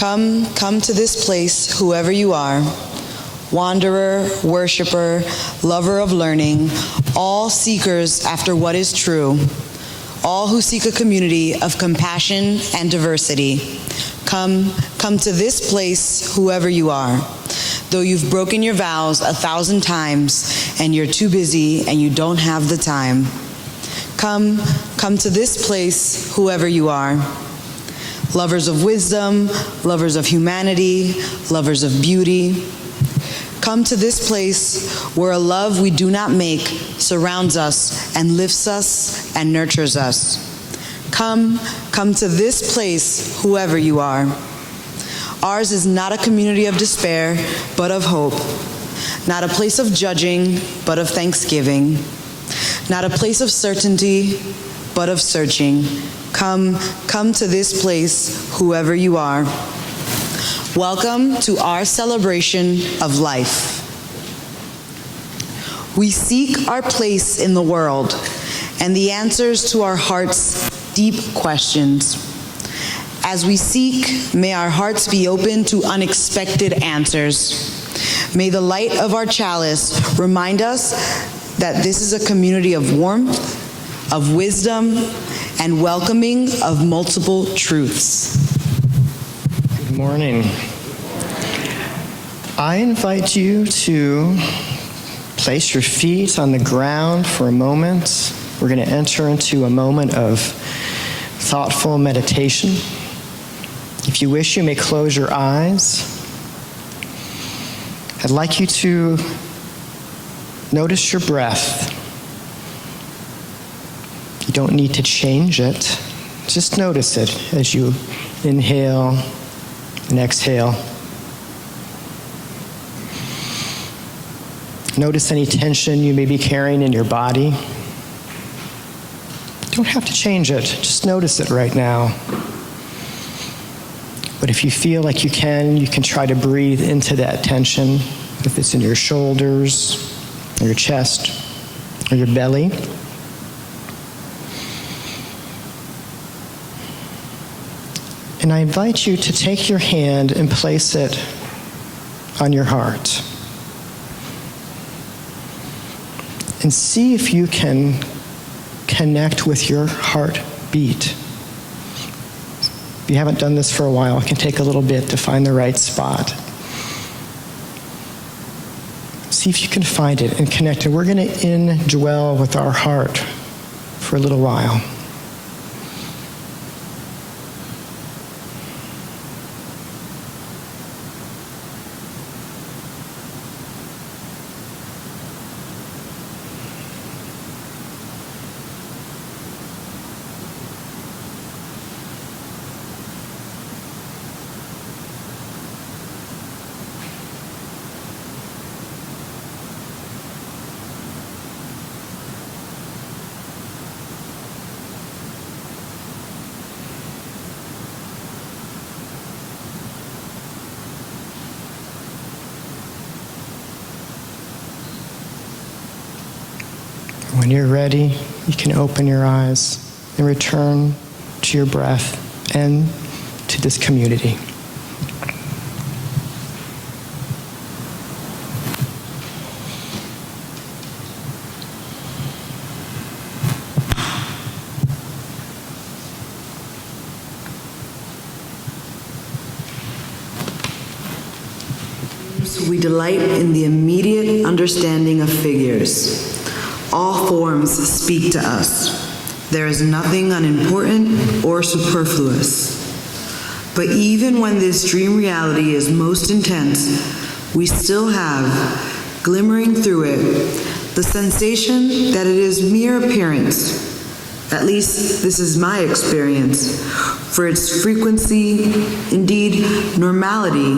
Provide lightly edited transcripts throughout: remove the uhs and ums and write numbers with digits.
Come to this place, whoever you are, wanderer, worshiper, lover of learning, all seekers after what is true, all who seek a community of compassion and diversity. Come to this place, whoever you are. Though you've broken your vows 1,000 times and you're too busy and you don't have the time. Come to this place, whoever you are. Lovers of wisdom, lovers of humanity, lovers of beauty. Come to this place where a love we do not make surrounds us and lifts us and nurtures us. Come to this place, whoever you are. Ours is not a community of despair, but of hope. Not a place of judging, but of thanksgiving. Not a place of certainty, but of searching. Come to this place, whoever you are. Welcome to our celebration of life. We seek our place in the world and the answers to our heart's deep questions. As we seek, may our hearts be open to unexpected answers. May the light of our chalice remind us that this is a community of warmth, of wisdom, and welcoming of multiple truths. Good morning. I invite you to place your feet on the ground for a moment. We're going to enter into a moment of thoughtful meditation. If you wish, you may close your eyes. I'd like you to notice your breath. You don't need to change it. Just notice it as you inhale and exhale. Notice any tension you may be carrying in your body. You don't have to change it. Just notice it right now. But if you feel like you can try to breathe into that tension, if it's in your shoulders, or your chest, or your belly. And I invite you to take your hand and place it on your heart. And see if you can connect with your heartbeat. If you haven't done this for a while, it can take a little bit to find the right spot. See if you can find it and connect it. We're going to indwell with our heart for a little while. When you're ready, you can open your eyes and return to your breath and to this community. We delight in the immediate understanding of figures. All forms speak to us. There is nothing unimportant or superfluous. But even when this dream reality is most intense, we still have, glimmering through it, the sensation that it is mere appearance. At least this is my experience. For its frequency, indeed normality,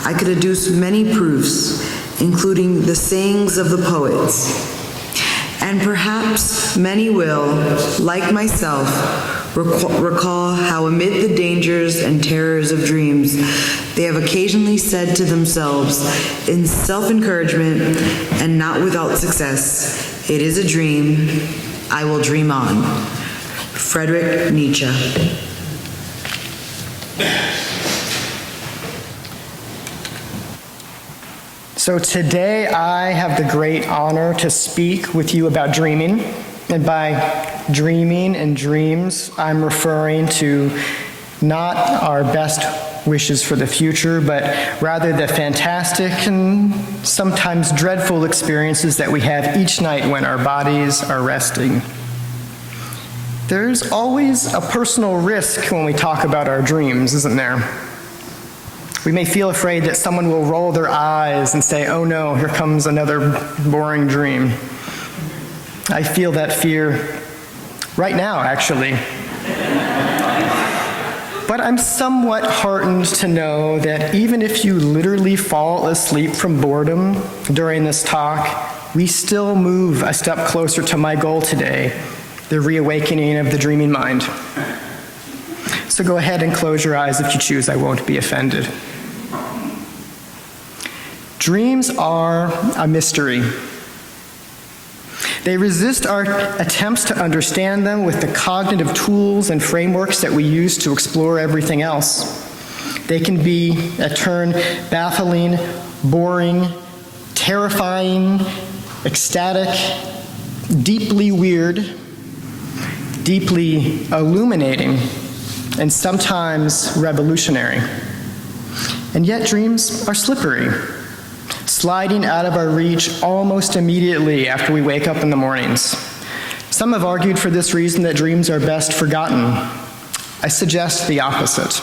I could adduce many proofs, including the sayings of the poets. And perhaps many will, like myself, recall how amid the dangers and terrors of dreams, they have occasionally said to themselves, in self-encouragement and not without success, "It is a dream, I will dream on." Friedrich Nietzsche. So today I have the great honor to speak with you about dreaming. And by dreaming and dreams, I'm referring to not our best wishes for the future, but rather the fantastic and sometimes dreadful experiences that we have each night when our bodies are resting. There's always a personal risk when we talk about our dreams, isn't there? We may feel afraid that someone will roll their eyes and say, "Oh no, here comes another boring dream." I feel that fear right now, actually. But I'm somewhat heartened to know that even if you literally fall asleep from boredom during this talk, we still move a step closer to my goal today, the reawakening of the dreaming mind. So go ahead and close your eyes if you choose. I won't be offended. Dreams are a mystery. They resist our attempts to understand them with the cognitive tools and frameworks that we use to explore everything else. They can be, at turn, baffling, boring, terrifying, ecstatic, deeply weird, deeply illuminating, and sometimes revolutionary. And yet dreams are slippery, sliding out of our reach almost immediately after we wake up in the mornings. Some have argued for this reason that dreams are best forgotten. I suggest the opposite,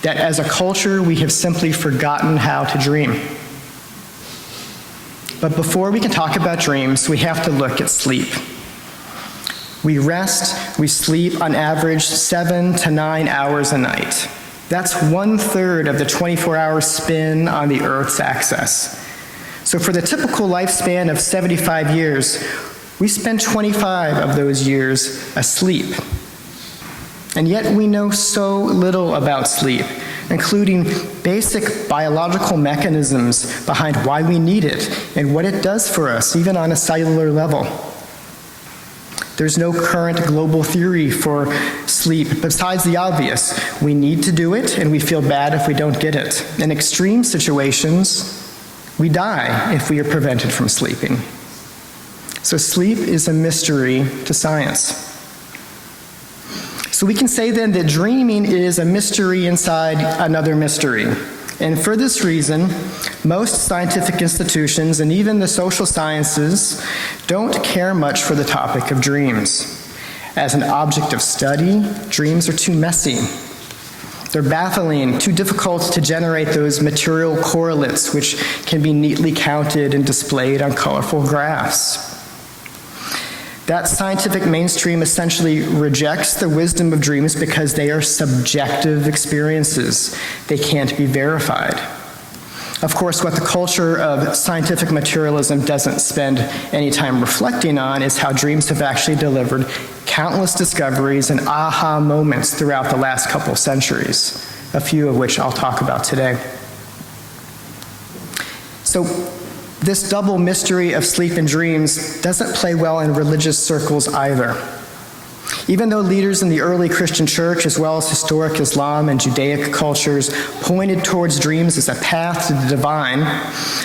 that as a culture we have simply forgotten how to dream. But before we can talk about dreams, we have to look at sleep. We rest, we sleep on average 7 to 9 hours a night. That's 1/3 of the 24-hour spin on the Earth's axis. So for the typical lifespan of 75 years, we spend 25 of those years asleep. And yet we know so little about sleep, including basic biological mechanisms behind why we need it and what it does for us, even on a cellular level. There's no current global theory for sleep besides the obvious. We need to do it, and we feel bad if we don't get it. In extreme situations, we die if we are prevented from sleeping. So sleep is a mystery to science. So we can say then that dreaming is a mystery inside another mystery. And for this reason, most scientific institutions and even the social sciences don't care much for the topic of dreams. As an object of study, dreams are too messy. They're baffling, too difficult to generate those material correlates which can be neatly counted and displayed on colorful graphs. That scientific mainstream essentially rejects the wisdom of dreams because they are subjective experiences. They can't be verified. Of course, what the culture of scientific materialism doesn't spend any time reflecting on is how dreams have actually delivered countless discoveries and aha moments throughout the last couple centuries, a few of which I'll talk about today. So, this double mystery of sleep and dreams doesn't play well in religious circles either. Even though leaders in the early Christian church, as well as historic Islam and Judaic cultures, pointed towards dreams as a path to the divine,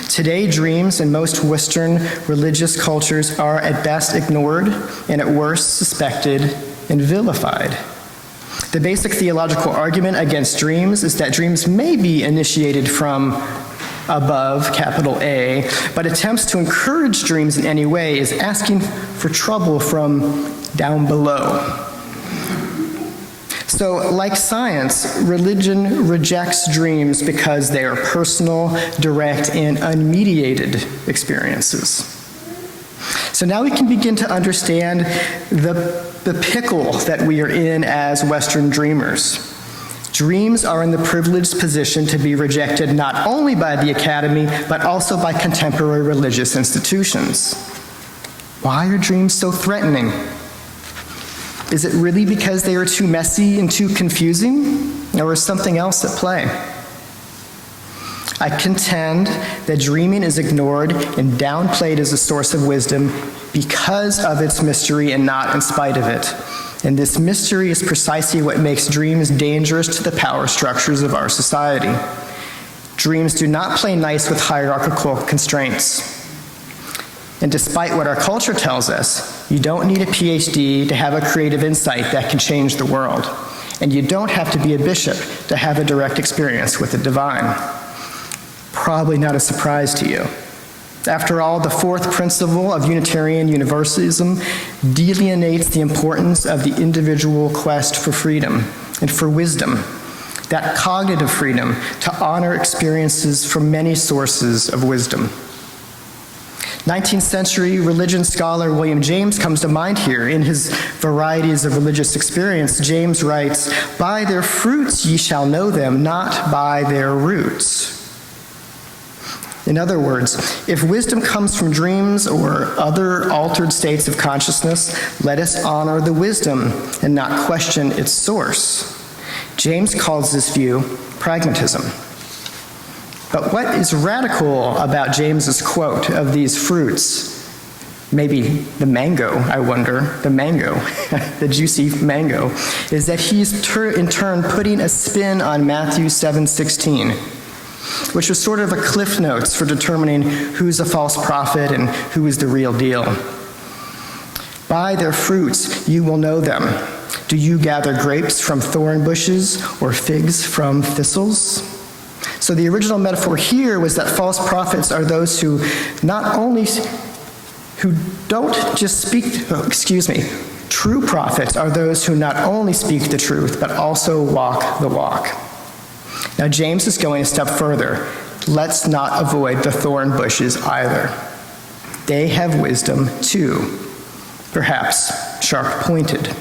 today dreams in most Western religious cultures are at best ignored and at worst suspected and vilified. The basic theological argument against dreams is that dreams may be initiated from above, capital A, but attempts to encourage dreams in any way is asking for trouble from down below. So, like science, religion rejects dreams because they are personal, direct, and unmediated experiences. So now we can begin to understand the pickle that we are in as Western dreamers. Dreams are in the privileged position to be rejected not only by the academy, but also by contemporary religious institutions. Why are dreams so threatening? Is it really because they are too messy and too confusing, or is something else at play? I contend that dreaming is ignored and downplayed as a source of wisdom because of its mystery and not in spite of it. And this mystery is precisely what makes dreams dangerous to the power structures of our society. Dreams do not play nice with hierarchical constraints. And despite what our culture tells us, you don't need a PhD to have a creative insight that can change the world. And you don't have to be a bishop to have a direct experience with the divine. Probably not a surprise to you. After all, the fourth principle of Unitarian Universalism delineates the importance of the individual quest for freedom and for wisdom, that cognitive freedom to honor experiences from many sources of wisdom. 19th century religion scholar William James comes to mind here. In his Varieties of Religious Experience, James writes, "By their fruits ye shall know them, not by their roots." In other words, if wisdom comes from dreams or other altered states of consciousness, let us honor the wisdom and not question its source. James calls this view pragmatism. But what is radical about James's quote of these fruits? Maybe the mango, I wonder, the mango, the juicy mango, is that he's in turn putting a spin on Matthew 7:16, which was sort of a cliff notes for determining who's a false prophet and who is the real deal. By their fruits you will know them. Do you gather grapes from thorn bushes or figs from thistles? So the original metaphor here was that false prophets are those who don't just speak, true prophets are those who not only speak the truth, but also walk the walk. Now James is going a step further. Let's not avoid the thorn bushes either. They have wisdom too, perhaps sharp-pointed.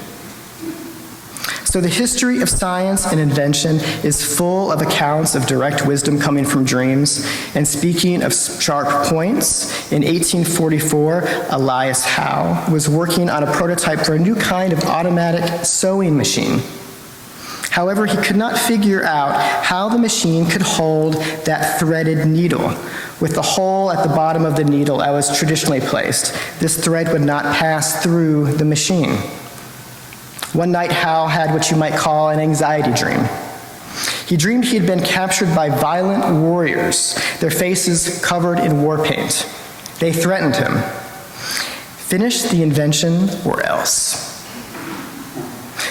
So the history of science and invention is full of accounts of direct wisdom coming from dreams. And speaking of sharp points, in 1844, Elias Howe was working on a prototype for a new kind of automatic sewing machine. However, he could not figure out how the machine could hold that threaded needle with the hole at the bottom of the needle as was traditionally placed. This thread would not pass through the machine. One night, Howe had what you might call an anxiety dream. He dreamed he had been captured by violent warriors, their faces covered in war paint. They threatened him. Finish the invention or else.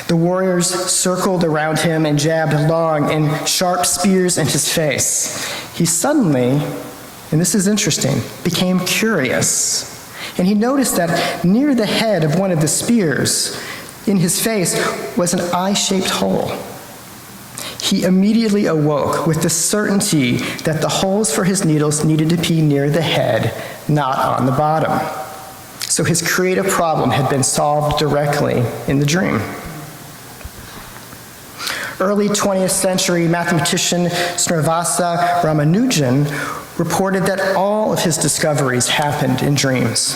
The warriors circled around him and jabbed long and sharp spears in his face. He suddenly, and this is interesting, became curious. And he noticed that near the head of one of the spears, in his face, was an eye-shaped hole. He immediately awoke with the certainty that the holes for his needles needed to be near the head, not on the bottom. So his creative problem had been solved directly in the dream. Early 20th century mathematician Srinivasa Ramanujan reported that all of his discoveries happened in dreams.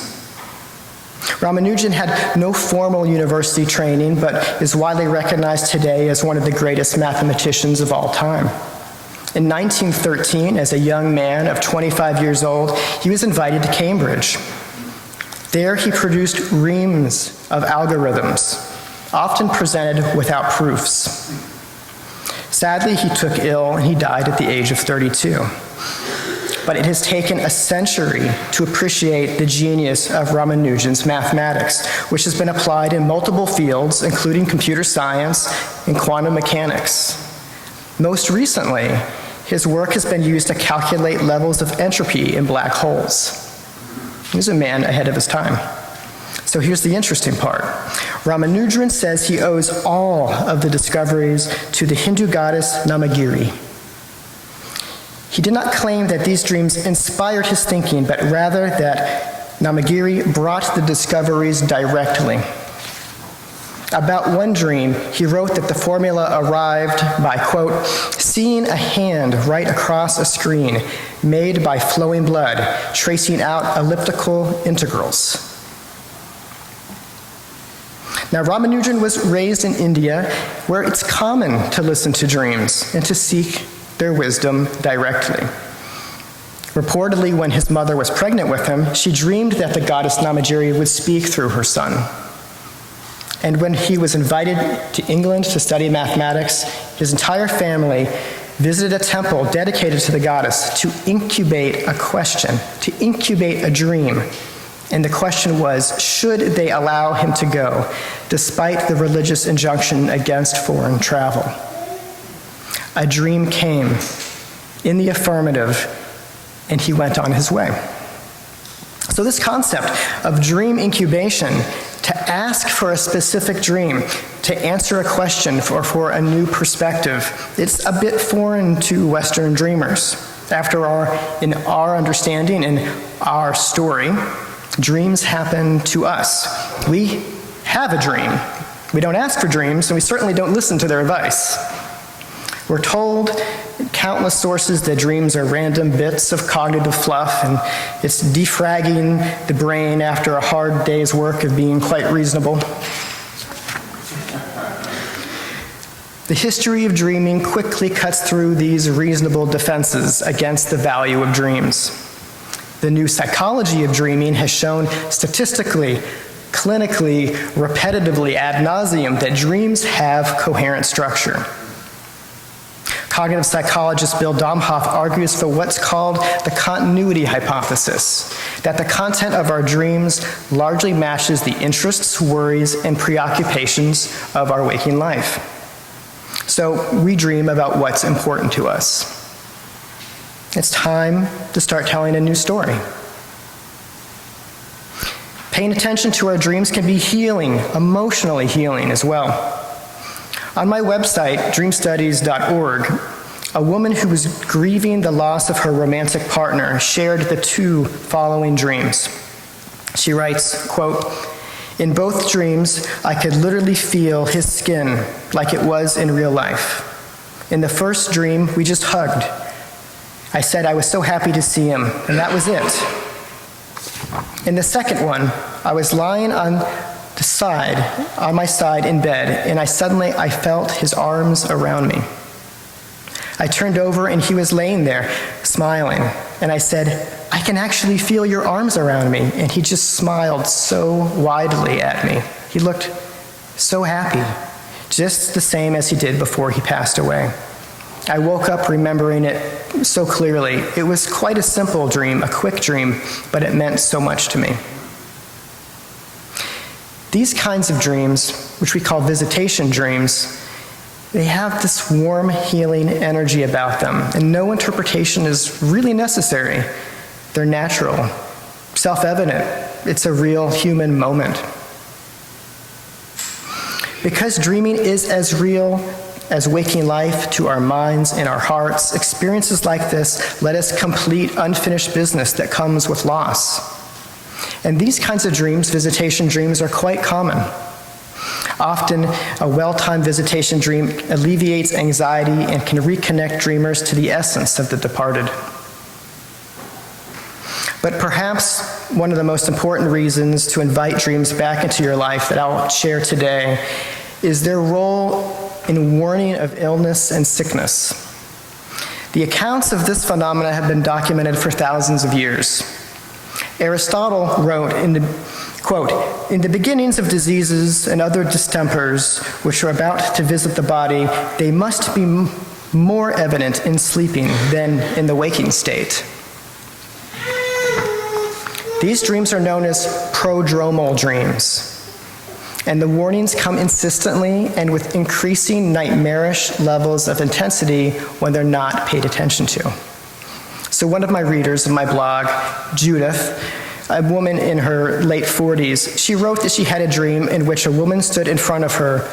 Ramanujan had no formal university training, but is widely recognized today as one of the greatest mathematicians of all time. In 1913, as a young man of 25 years old, he was invited to Cambridge. There he produced reams of algorithms, often presented without proofs. Sadly, he took ill and he died at the age of 32. But it has taken a century to appreciate the genius of Ramanujan's mathematics, which has been applied in multiple fields, including computer science and quantum mechanics. Most recently, his work has been used to calculate levels of entropy in black holes. He was a man ahead of his time. So here's the interesting part. Ramanujan says he owes all of the discoveries to the Hindu goddess Namagiri. He did not claim that these dreams inspired his thinking, but rather that Namagiri brought the discoveries directly. About one dream, he wrote that the formula arrived by, quote, seeing a hand right across a screen made by flowing blood, tracing out elliptical integrals. Now, Ramanujan was raised in India, where it's common to listen to dreams and to seek their wisdom directly. Reportedly, when his mother was pregnant with him, she dreamed that the goddess Namagiri would speak through her son. And when he was invited to England to study mathematics, his entire family visited a temple dedicated to the goddess to incubate a question, to incubate a dream. And the question was, should they allow him to go, despite the religious injunction against foreign travel? A dream came in the affirmative, and he went on his way. So this concept of dream incubation, to ask for a specific dream, to answer a question or for a new perspective, it's a bit foreign to Western dreamers. After all, in our understanding, in our story, dreams happen to us. We have a dream. We don't ask for dreams, and we certainly don't listen to their advice. We're told in countless sources that dreams are random bits of cognitive fluff, and it's defragging the brain after a hard day's work of being quite reasonable. The history of dreaming quickly cuts through these reasonable defenses against the value of dreams. The new psychology of dreaming has shown statistically, clinically, repetitively, ad nauseum, that dreams have coherent structure. Cognitive psychologist Bill Domhoff argues for what's called the continuity hypothesis, that the content of our dreams largely matches the interests, worries, and preoccupations of our waking life. So we dream about what's important to us. It's time to start telling a new story. Paying attention to our dreams can be healing, emotionally healing as well. On my website, dreamstudies.org, a woman who was grieving the loss of her romantic partner shared the two following dreams. She writes, quote, "In both dreams, I could literally feel his skin like it was in real life. In the first dream, we just hugged. I said I was so happy to see him, and that was it. In the second one, I was lying on my side in bed, and I felt his arms around me. I turned over and he was laying there, smiling, and I said, I can actually feel your arms around me, and he just smiled so widely at me. He looked so happy, just the same as he did before he passed away. I woke up remembering it so clearly. It was quite a simple dream, a quick dream, but it meant so much to me." These kinds of dreams, which we call visitation dreams, they have this warm, healing energy about them, and no interpretation is really necessary. They're natural, self-evident. It's a real human moment. Because dreaming is as real as waking life to our minds and our hearts, experiences like this let us complete unfinished business that comes with loss. And these kinds of dreams, visitation dreams, are quite common. Often, a well-timed visitation dream alleviates anxiety and can reconnect dreamers to the essence of the departed. But perhaps one of the most important reasons to invite dreams back into your life that I'll share today is their role in warning of illness and sickness. The accounts of this phenomena have been documented for thousands of years. Aristotle wrote, quote, "In the beginnings of diseases and other distempers which are about to visit the body, they must be more evident in sleeping than in the waking state." These dreams are known as prodromal dreams, and the warnings come insistently and with increasing nightmarish levels of intensity when they're not paid attention to. So one of my readers of my blog, Judith, a woman in her late 40s, she wrote that she had a dream in which a woman stood in front of her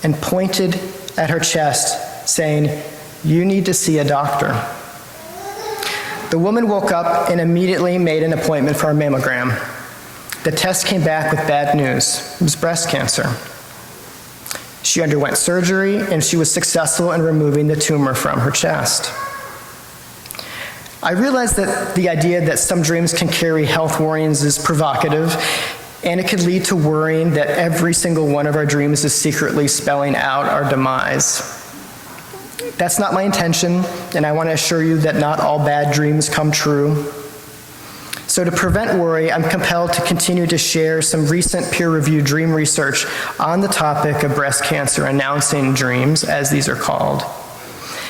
and pointed at her chest, saying, "You need to see a doctor." The woman woke up and immediately made an appointment for a mammogram. The test came back with bad news. It was breast cancer. She underwent surgery, and she was successful in removing the tumor from her chest. I realize that the idea that some dreams can carry health warnings is provocative, and it could lead to worrying that every single one of our dreams is secretly spelling out our demise. That's not my intention, and I want to assure you that not all bad dreams come true. So to prevent worry, I'm compelled to continue to share some recent peer-reviewed dream research on the topic of breast cancer announcing dreams, as these are called.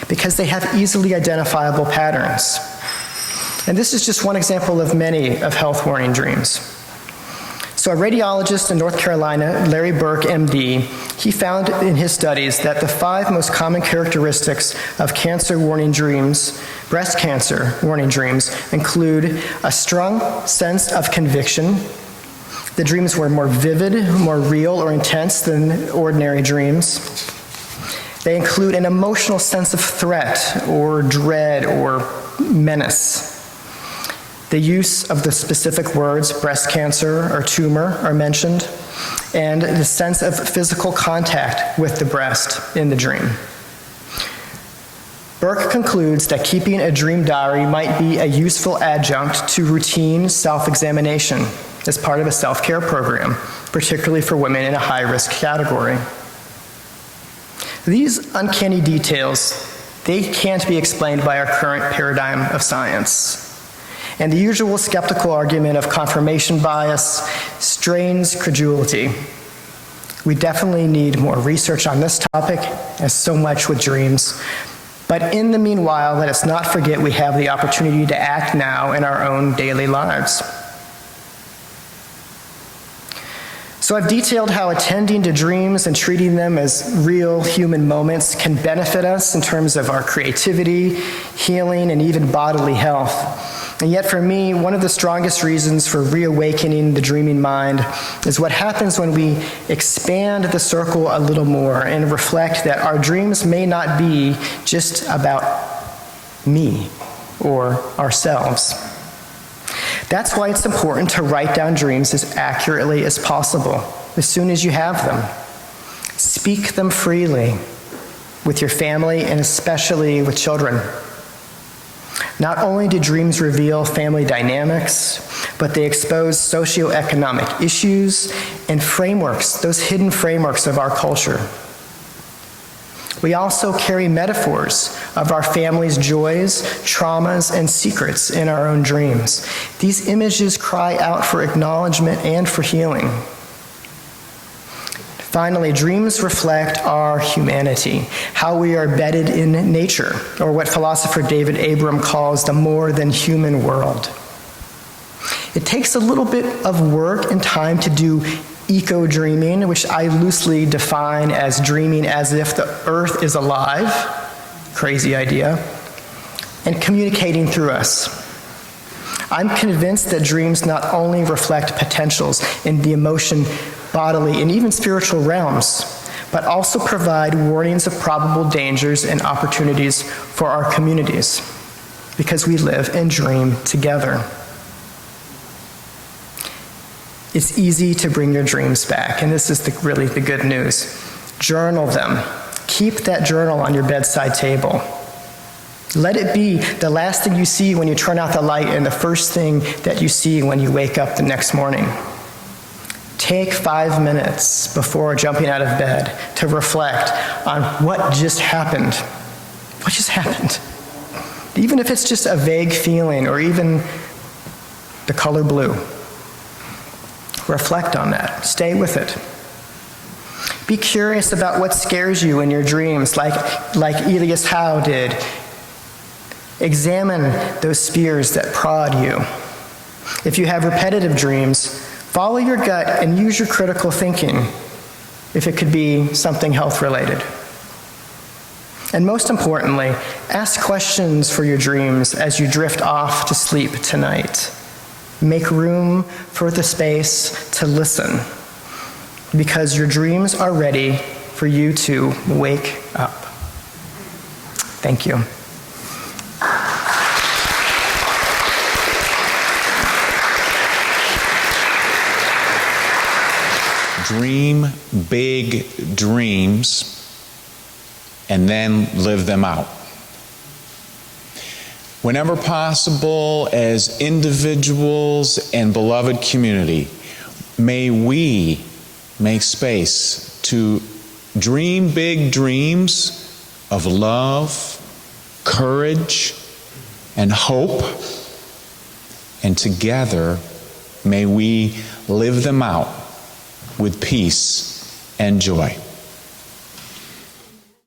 because they have easily identifiable patterns. And this is just one example of many of health warning dreams. So a radiologist in North Carolina, Larry Burke, MD, he found in his studies that the 5 most common characteristics of cancer warning dreams, breast cancer warning dreams, include a strong sense of conviction. The dreams were more vivid, more real or intense than ordinary dreams. They include an emotional sense of threat or dread or menace. The use of the specific words breast cancer or tumor are mentioned, and the sense of physical contact with the breast in the dream. Burke concludes that keeping a dream diary might be a useful adjunct to routine self-examination as part of a self-care program, particularly for women in a high-risk category. These uncanny details, they can't be explained by our current paradigm of science. And the usual skeptical argument of confirmation bias strains credulity. We definitely need more research on this topic, as so much with dreams. But in the meanwhile, let us not forget we have the opportunity to act now in our own daily lives. So I've detailed how attending to dreams and treating them as real human moments can benefit us in terms of our creativity, healing, and even bodily health. And yet for me, one of the strongest reasons for reawakening the dreaming mind is what happens when we expand the circle a little more and reflect that our dreams may not be just about me or ourselves. That's why it's important to write down dreams as accurately as possible, as soon as you have them. Speak them freely with your family and especially with children. Not only do dreams reveal family dynamics, but they expose socioeconomic issues and frameworks, those hidden frameworks of our culture. We also carry metaphors of our family's joys, traumas, and secrets in our own dreams. These images cry out for acknowledgement and for healing. Finally, dreams reflect our humanity, how we are embedded in nature, or what philosopher David Abram calls the more than human world. It takes a little bit of work and time to do eco-dreaming, which I loosely define as dreaming as if the earth is alive, crazy idea, and communicating through us. I'm convinced that dreams not only reflect potentials in the emotion, bodily, and even spiritual realms, but also provide warnings of probable dangers and opportunities for our communities, because we live and dream together. It's easy to bring your dreams back, and this is really the good news. Journal them. Keep that journal on your bedside table. Let it be the last thing you see when you turn out the light and the first thing that you see when you wake up the next morning. Take 5 minutes before jumping out of bed to reflect on what just happened. What just happened? Even if it's just a vague feeling or even the color blue. Reflect on that. Stay with it. Be curious about what scares you in your dreams, like Elias Howe did. Examine those fears that prod you. If you have repetitive dreams, follow your gut and use your critical thinking, if it could be something health-related. And most importantly, ask questions for your dreams as you drift off to sleep tonight. Make room for the space to listen, because your dreams are ready for you to wake up. Thank you. Dream big dreams and then live them out. Whenever possible, as individuals and beloved community, may we make space to dream big dreams of love, courage, and hope, and together may we live them out with peace and joy.